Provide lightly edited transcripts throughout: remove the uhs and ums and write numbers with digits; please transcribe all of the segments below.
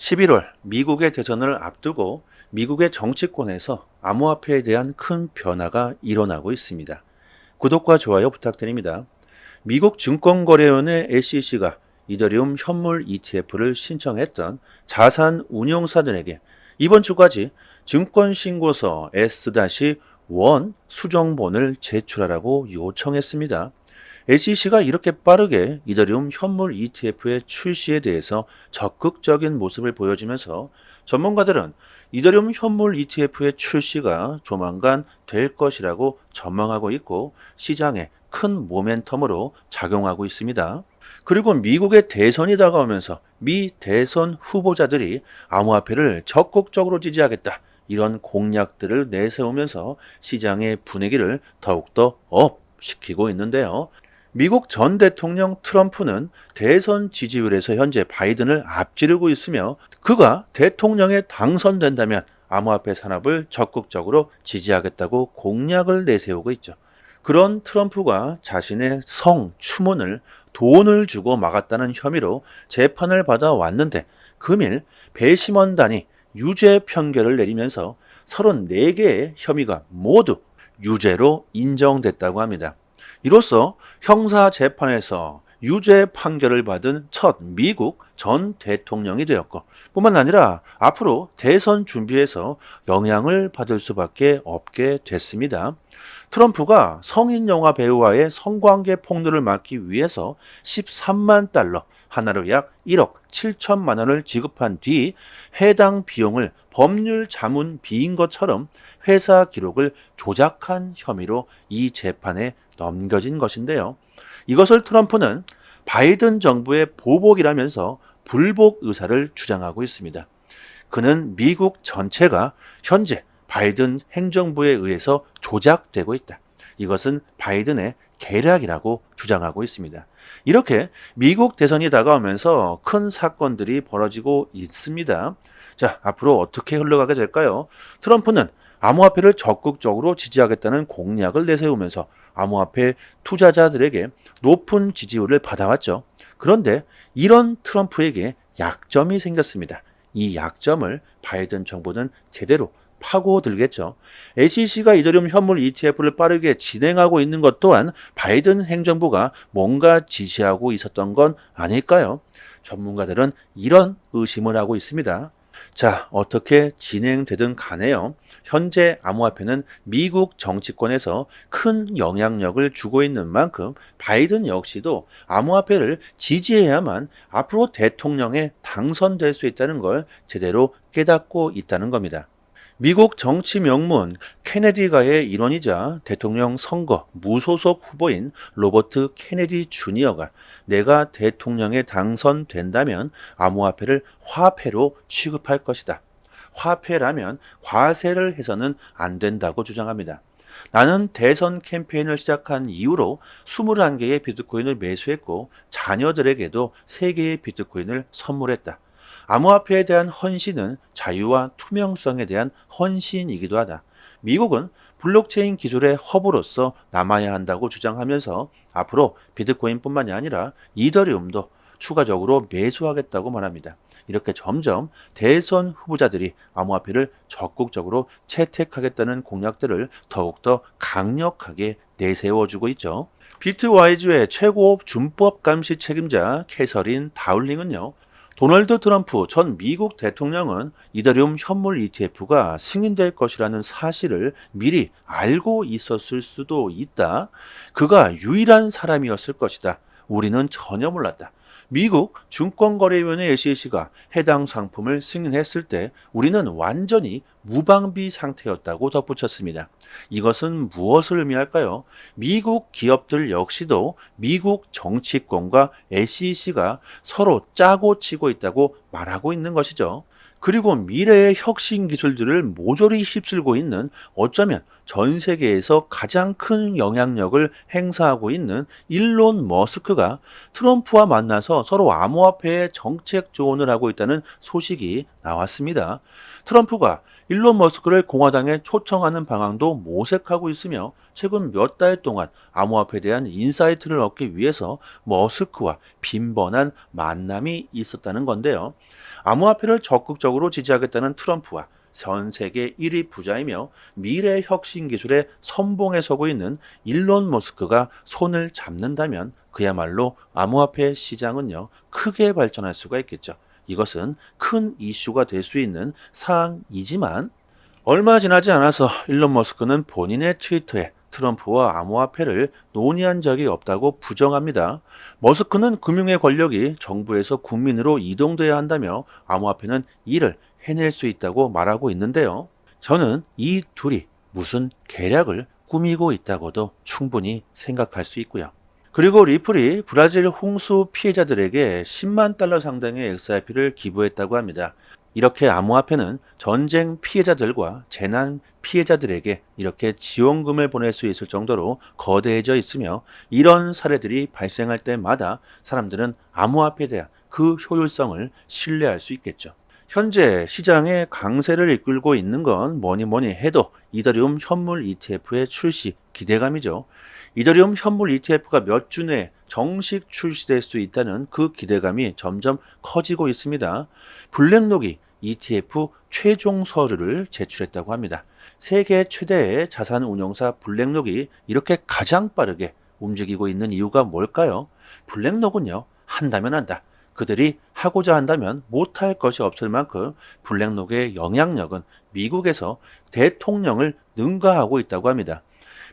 11월 미국의 대선을 앞두고 미국의 정치권에서 암호화폐에 대한 큰 변화가 일어나고 있습니다. 구독과 좋아요 부탁드립니다. 미국 증권거래위원회 SEC가 이더리움 현물 ETF를 신청했던 자산 운용사들에게 이번 주까지 증권신고서 S-1 수정본을 제출하라고 요청했습니다. SEC가 이렇게 빠르게 이더리움 현물 ETF의 출시에 대해서 적극적인 모습을 보여주면서 전문가들은 이더리움 현물 ETF의 출시가 조만간 될 것이라고 전망하고 있고 시장에 큰 모멘텀으로 작용하고 있습니다. 그리고 미국의 대선이 다가오면서 미 대선 후보자들이 암호화폐를 적극적으로 지지하겠다. 이런 공약들을 내세우면서 시장의 분위기를 더욱더 업 시키고 있는데요. 미국 전 대통령 트럼프는 대선 지지율에서 현재 바이든을 앞지르고 있으며 그가 대통령에 당선된다면 암호화폐 산업을 적극적으로 지지하겠다고 공약을 내세우고 있죠. 그런 트럼프가 자신의 성추문을 돈을 주고 막았다는 혐의로 재판을 받아왔는데 금일 배심원단이 유죄 판결을 내리면서 34개의 혐의가 모두 유죄로 인정됐다고 합니다. 이로써 형사재판에서 유죄 판결을 받은 첫 미국 전 대통령이 되었고 뿐만 아니라 앞으로 대선 준비에서 영향을 받을 수밖에 없게 됐습니다. 트럼프가 성인 영화 배우와의 성관계 폭로를 막기 위해서 13만 달러, 하나로 약 1억 7천만 원을 지급한 뒤 해당 비용을 법률 자문 비인 것처럼 회사 기록을 조작한 혐의로 이 재판에 넘겨진 것인데요. 이것을 트럼프는 바이든 정부의 보복이라면서 불복 의사를 주장하고 있습니다. 그는 미국 전체가 현재 바이든 행정부에 의해서 조작되고 있다. 이것은 바이든의 계략이라고 주장하고 있습니다. 이렇게 미국 대선이 다가오면서 큰 사건들이 벌어지고 있습니다. 자, 앞으로 어떻게 흘러가게 될까요? 트럼프는 암호화폐를 적극적으로 지지하겠다는 공약을 내세우면서 암호화폐 투자자들에게 높은 지지율을 받아왔죠. 그런데 이런 트럼프에게 약점이 생겼습니다. 이 약점을 바이든 정부는 제대로 파고들겠죠. SEC가 이더리움 현물 ETF를 빠르게 진행하고 있는 것 또한 바이든 행정부가 뭔가 지시하고 있었던 건 아닐까요? 전문가들은 이런 의심을 하고 있습니다. 자, 어떻게 진행되든 간에요. 현재 암호화폐는 미국 정치권에서 큰 영향력을 주고 있는 만큼 바이든 역시도 암호화폐를 지지해야만 앞으로 대통령에 당선될 수 있다는 걸 제대로 깨닫고 있다는 겁니다. 미국 정치 명문 케네디가의 일원이자 대통령 선거 무소속 후보인 로버트 케네디 주니어가 내가 대통령에 당선된다면 암호화폐를 화폐로 취급할 것이다. 화폐라면 과세를 해서는 안 된다고 주장합니다. 나는 대선 캠페인을 시작한 이후로 21개의 비트코인을 매수했고 자녀들에게도 3개의 비트코인을 선물했다. 암호화폐에 대한 헌신은 자유와 투명성에 대한 헌신이기도 하다. 미국은 블록체인 기술의 허브로서 남아야 한다고 주장하면서 앞으로 비트코인뿐만이 아니라 이더리움도 추가적으로 매수하겠다고 말합니다. 이렇게 점점 대선 후보자들이 암호화폐를 적극적으로 채택하겠다는 공약들을 더욱더 강력하게 내세워주고 있죠. 비트와이즈의 최고 준법 감시 책임자 캐서린 다울링은요. 도널드 트럼프 전 미국 대통령은 이더리움 현물 ETF가 승인될 것이라는 사실을 미리 알고 있었을 수도 있다. 그가 유일한 사람이었을 것이다. 우리는 전혀 몰랐다. 미국 증권거래위원회 SEC가 해당 상품을 승인했을 때 우리는 완전히 무방비 상태였다고 덧붙였습니다. 이것은 무엇을 의미할까요? 미국 기업들 역시도 미국 정치권과 SEC가 서로 짜고 치고 있다고 말하고 있는 것이죠. 그리고 미래의 혁신 기술들을 모조리 휩쓸고 있는 어쩌면 전 세계에서 가장 큰 영향력을 행사하고 있는 일론 머스크가 트럼프와 만나서 서로 암호화폐의 정책 조언을 하고 있다는 소식이 나왔습니다. 트럼프가 일론 머스크를 공화당에 초청하는 방안도 모색하고 있으며 최근 몇 달 동안 암호화폐에 대한 인사이트를 얻기 위해서 머스크와 빈번한 만남이 있었다는 건데요. 암호화폐를 적극적으로 지지하겠다는 트럼프와 전 세계 1위 부자이며 미래 혁신 기술의 선봉에 서고 있는 일론 머스크가 손을 잡는다면 그야말로 암호화폐 시장은요, 크게 발전할 수가 있겠죠. 이것은 큰 이슈가 될 수 있는 사항이지만 얼마 지나지 않아서 일론 머스크는 본인의 트위터에 트럼프와 암호화폐를 논의한 적이 없다고 부정합니다. 머스크는 금융의 권력이 정부에서 국민으로 이동돼야 한다며 암호화폐는 이를 해낼 수 있다고 말하고 있는데요. 저는 이 둘이 무슨 계략을 꾸미고 있다고도 충분히 생각할 수 있고요. 그리고 리플이 브라질 홍수 피해자들에게 10만 달러 상당의 XRP를 기부했다고 합니다. 이렇게 암호화폐는 전쟁 피해자들과 재난 피해자들에게 이렇게 지원금을 보낼 수 있을 정도로 거대해져 있으며 이런 사례들이 발생할 때마다 사람들은 암호화폐에 대한 그 효율성을 신뢰할 수 있겠죠. 현재 시장의 강세를 이끌고 있는 건 뭐니 해도 이더리움 현물 ETF의 출시 기대감이죠. 이더리움 현물 ETF가 몇 주 내에 정식 출시될 수 있다는 그 기대감이 점점 커지고 있습니다. 블랙록이 ETF 최종 서류를 제출했다고 합니다. 세계 최대의 자산 운용사 블랙록이 이렇게 가장 빠르게 움직이고 있는 이유가 뭘까요? 블랙록은요, 한다면 한다. 그들이 하고자 한다면 못할 것이 없을 만큼 블랙록의 영향력은 미국에서 대통령을 능가하고 있다고 합니다.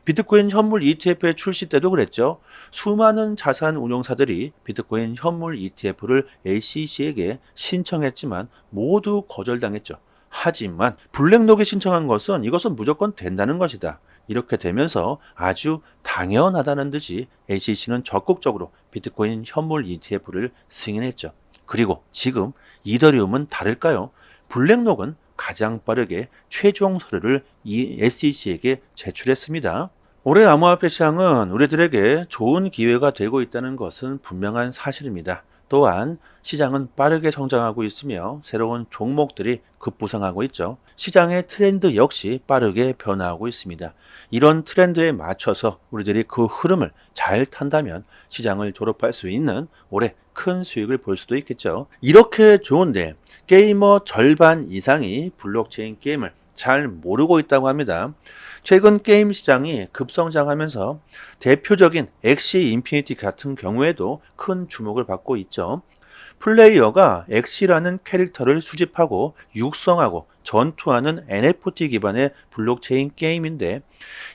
비트코인 현물 ETF의 출시 때도 그랬죠. 수많은 자산 운용사들이 비트코인 현물 ETF를 SEC에게 신청했지만 모두 거절당했죠. 하지만 블랙록이 신청한 것은 이것은 무조건 된다는 것이다. 이렇게 되면서 아주 당연하다는 듯이 SEC는 적극적으로 비트코인 현물 ETF를 승인했죠. 그리고 지금 이더리움은 다를까요? 블랙록은 가장 빠르게 최종 서류를 이 SEC에게 제출했습니다. 올해 암호화폐 시장은 우리들에게 좋은 기회가 되고 있다는 것은 분명한 사실입니다. 또한 시장은 빠르게 성장하고 있으며 새로운 종목들이 급부상하고 있죠. 시장의 트렌드 역시 빠르게 변화하고 있습니다. 이런 트렌드에 맞춰서 우리들이 그 흐름을 잘 탄다면 시장을 졸업할 수 있는 올해 큰 수익을 볼 수도 있겠죠. 이렇게 좋은데 게이머 절반 이상이 블록체인 게임을 잘 모르고 있다고 합니다. 최근 게임 시장이 급성장하면서 대표적인 엑시 인피니티 같은 경우에도 큰 주목을 받고 있죠. 플레이어가 엑시라는 캐릭터를 수집하고 육성하고 전투하는 NFT 기반의 블록체인 게임인데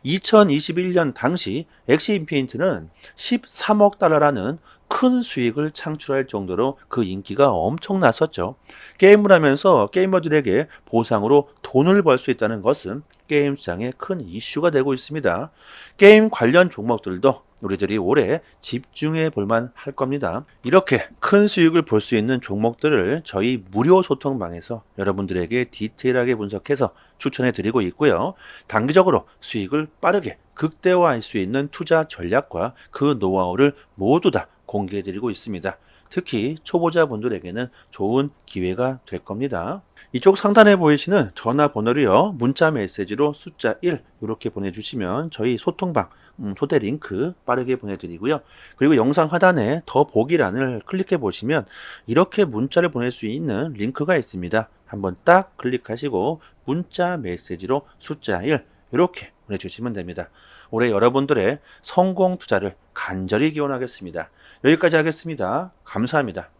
2021년 당시 엑시 인피니트는 13억 달러라는 큰 수익을 창출할 정도로 그 인기가 엄청났었죠. 게임을 하면서 게이머들에게 보상으로 돈을 벌 수 있다는 것은 게임 시장의 큰 이슈가 되고 있습니다. 게임 관련 종목들도 우리들이 올해 집중해 볼만 할 겁니다. 이렇게 큰 수익을 볼 수 있는 종목들을 저희 무료 소통방에서 여러분들에게 디테일하게 분석해서 추천해 드리고 있고요. 단기적으로 수익을 빠르게 극대화할 수 있는 투자 전략과 그 노하우를 모두 다 공개해 드리고 있습니다. 특히 초보자분들에게는 좋은 기회가 될 겁니다. 이쪽 상단에 보이시는 전화번호로요, 문자 메시지로 숫자 1 이렇게 보내주시면 저희 소통방 초대 링크 빠르게 보내드리고요. 그리고 영상 하단에 더 보기란을 클릭해 보시면 이렇게 문자를 보낼 수 있는 링크가 있습니다. 한번 딱 클릭하시고 문자 메시지로 숫자 1 이렇게 보내주시면 됩니다. 올해 여러분들의 성공 투자를 간절히 기원하겠습니다. 여기까지 하겠습니다. 감사합니다.